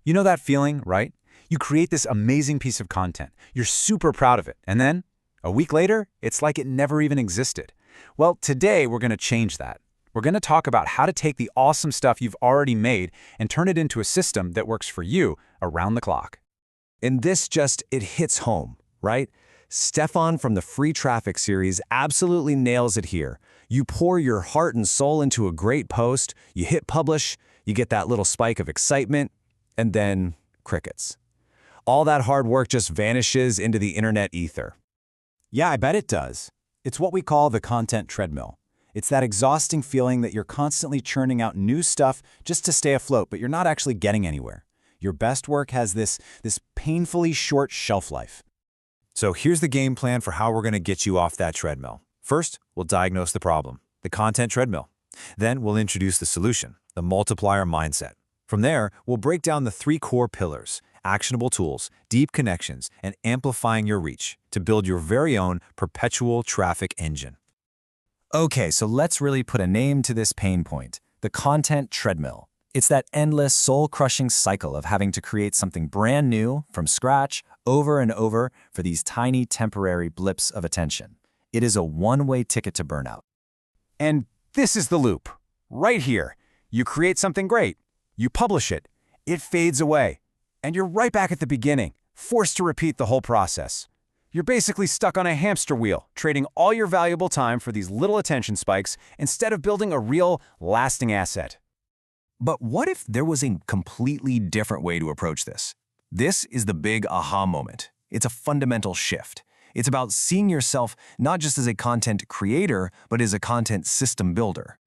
You know that feeling, right? You create this amazing piece of content. You're super proud of it. And then, a week later, it's like it never even existed. Well, today we're going to change that. We're going to talk about how to take the awesome stuff you've already made and turn it into a system that works for you around the clock. And it hits home, right? Stefan from the Free Traffic series absolutely nails it here. You pour your heart and soul into a great post, you hit publish, you get that little spike of excitement, and then crickets. All that hard work just vanishes into the internet ether. Yeah, I bet it does. It's what we call the content treadmill. It's that exhausting feeling that you're constantly churning out new stuff just to stay afloat, but you're not actually getting anywhere. Your best work has this painfully short shelf life. So here's the game plan for how we're going to get you off that treadmill. First, we'll diagnose the problem, the content treadmill. Then we'll introduce the solution, the multiplier mindset. From there, we'll break down the 3 core pillars: actionable tools, deep connections, and amplifying your reach to build your very own perpetual traffic engine. Okay, so let's really put a name to this pain point, the content treadmill. It's that endless, soul-crushing cycle of having to create something brand new from scratch over and over for these tiny temporary blips of attention. It is a one-way ticket to burnout. And this is the loop. Right here, you create something great. You publish it. It fades away. And you're right back at the beginning, forced to repeat the whole process. You're basically stuck on a hamster wheel, trading all your valuable time for these little attention spikes instead of building a real, lasting asset. But what if there was a completely different way to approach this? This is the big aha moment. It's a fundamental shift. It's about seeing yourself not just as a content creator, but as a content system builder.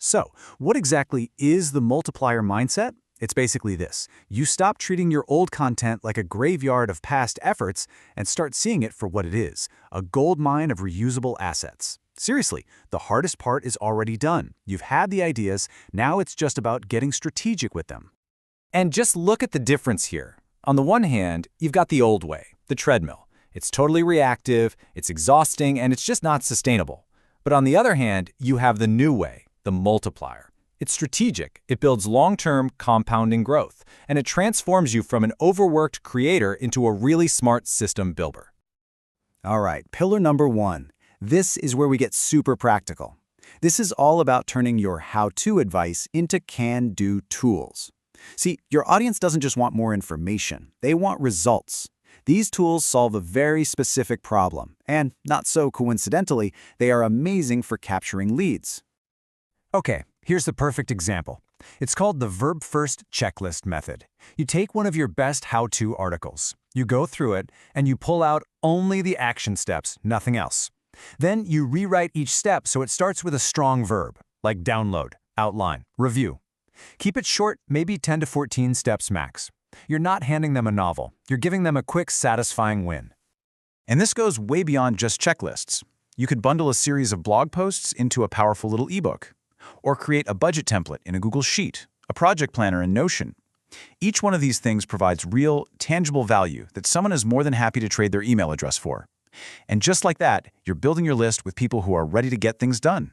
So, what exactly is the multiplier mindset? It's basically this. You stop treating your old content like a graveyard of past efforts and start seeing it for what it is, a gold mine of reusable assets. Seriously, the hardest part is already done. You've had the ideas, now it's just about getting strategic with them. And just look at the difference here. On the one hand, you've got the old way, the treadmill. It's totally reactive, it's exhausting, and it's just not sustainable. But on the other hand, you have the new way, the multiplier. It's strategic, it builds long-term compounding growth, and it transforms you from an overworked creator into a really smart system builder. All right, pillar number 1. This is where we get super practical. This is all about turning your how-to advice into can-do tools. See, your audience doesn't just want more information, they want results. These tools solve a very specific problem, and not so coincidentally, they are amazing for capturing leads. Okay, here's the perfect example. It's called the verb-first checklist method. You take one of your best how-to articles, you go through it, and you pull out only the action steps, nothing else. Then you rewrite each step so it starts with a strong verb, like download, outline, review. Keep it short, maybe 10 to 14 steps max. You're not handing them a novel, you're giving them a quick, satisfying win. And this goes way beyond just checklists. You could bundle a series of blog posts into a powerful little ebook, or create a budget template in a Google Sheet, a project planner in Notion. Each one of these things provides real, tangible value that someone is more than happy to trade their email address for. And just like that, you're building your list with people who are ready to get things done.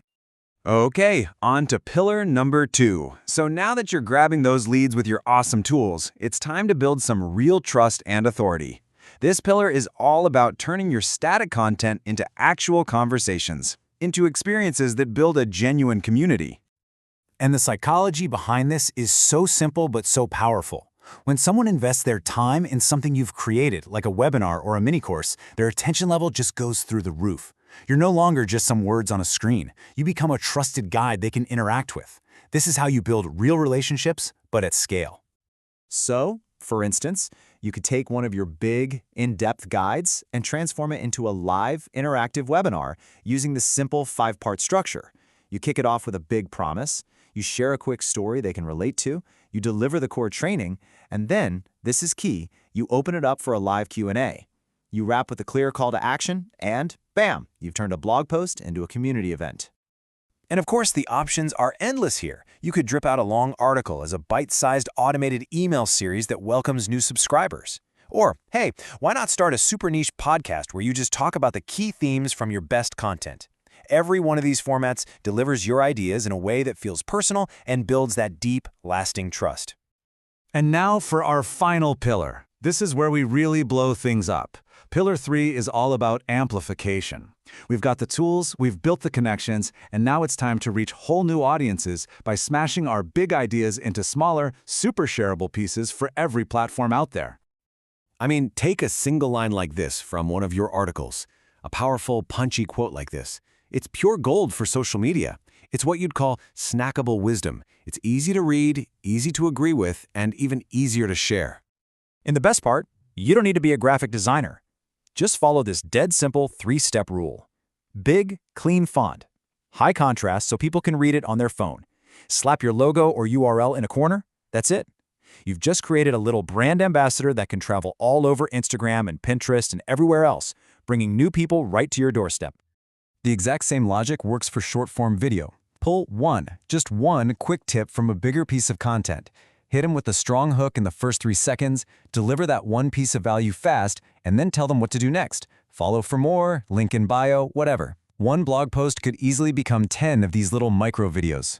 Okay, on to pillar number 2. So now that you're grabbing those leads with your awesome tools, it's time to build some real trust and authority. This pillar is all about turning your static content into actual conversations, into experiences that build a genuine community. And the psychology behind this is so simple but so powerful. When someone invests their time in something you've created, like a webinar or a mini-course, their attention level just goes through the roof. You're no longer just some words on a screen. You become a trusted guide they can interact with. This is how you build real relationships, but at scale. So, for instance, you could take one of your big, in-depth guides and transform it into a live, interactive webinar using the simple 5-part structure. You kick it off with a big promise, you share a quick story they can relate to, you deliver the core training, and then, this is key, you open it up for a live Q&A. You wrap with a clear call to action, and bam, you've turned a blog post into a community event. And of course, the options are endless here. You could drip out a long article as a bite-sized automated email series that welcomes new subscribers. Or, hey, why not start a super niche podcast where you just talk about the key themes from your best content? Every one of these formats delivers your ideas in a way that feels personal and builds that deep, lasting trust. And now for our final pillar. This is where we really blow things up. Pillar 3 is all about amplification. We've got the tools, we've built the connections, and now it's time to reach whole new audiences by smashing our big ideas into smaller, super shareable pieces for every platform out there. I mean, take a single line like this from one of your articles. A powerful, punchy quote like this. It's pure gold for social media. It's what you'd call snackable wisdom. It's easy to read, easy to agree with, and even easier to share. And the best part, you don't need to be a graphic designer. Just follow this dead simple 3-step rule. Big, clean font. High contrast so people can read it on their phone. Slap your logo or URL in a corner. That's it. You've just created a little brand ambassador that can travel all over Instagram and Pinterest and everywhere else, bringing new people right to your doorstep. The exact same logic works for short-form video. Pull just one quick tip from a bigger piece of content. Hit them with a strong hook in the first 3 seconds, deliver that one piece of value fast, and then tell them what to do next. Follow for more, link in bio, whatever. One blog post could easily become 10 of these little micro videos.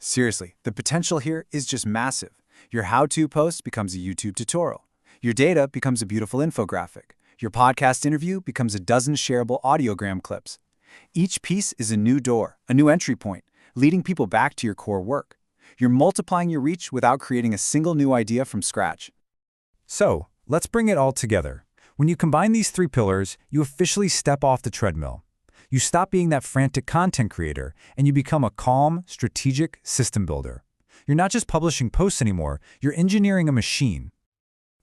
Seriously, the potential here is just massive. Your how-to post becomes a YouTube tutorial. Your data becomes a beautiful infographic. Your podcast interview becomes a dozen shareable audiogram clips. Each piece is a new door, a new entry point, leading people back to your core work. You're multiplying your reach without creating a single new idea from scratch. So, let's bring it all together. When you combine these 3 pillars, you officially step off the treadmill. You stop being that frantic content creator, and you become a calm, strategic system builder. You're not just publishing posts anymore, you're engineering a machine.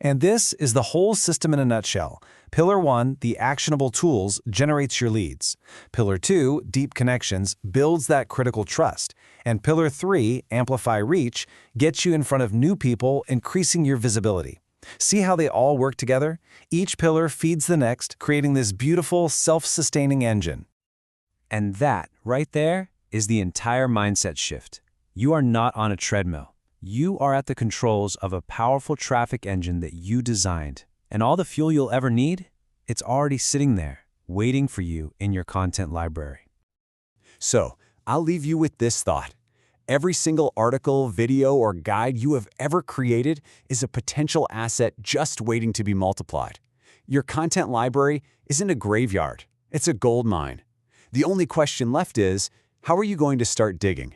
And this is the whole system in a nutshell. Pillar 1, the actionable tools, generates your leads. Pillar 2, deep connections, builds that critical trust. And Pillar 3, amplify reach, gets you in front of new people, increasing your visibility. See how they all work together? Each pillar feeds the next, creating this beautiful, self-sustaining engine. And that, right there, is the entire mindset shift. You are not on a treadmill. You are at the controls of a powerful traffic engine that you designed. And all the fuel you'll ever need, it's already sitting there, waiting for you in your content library. So, I'll leave you with this thought. Every single article, video, or guide you have ever created is a potential asset just waiting to be multiplied. Your content library isn't a graveyard, it's a gold mine. The only question left is, how are you going to start digging?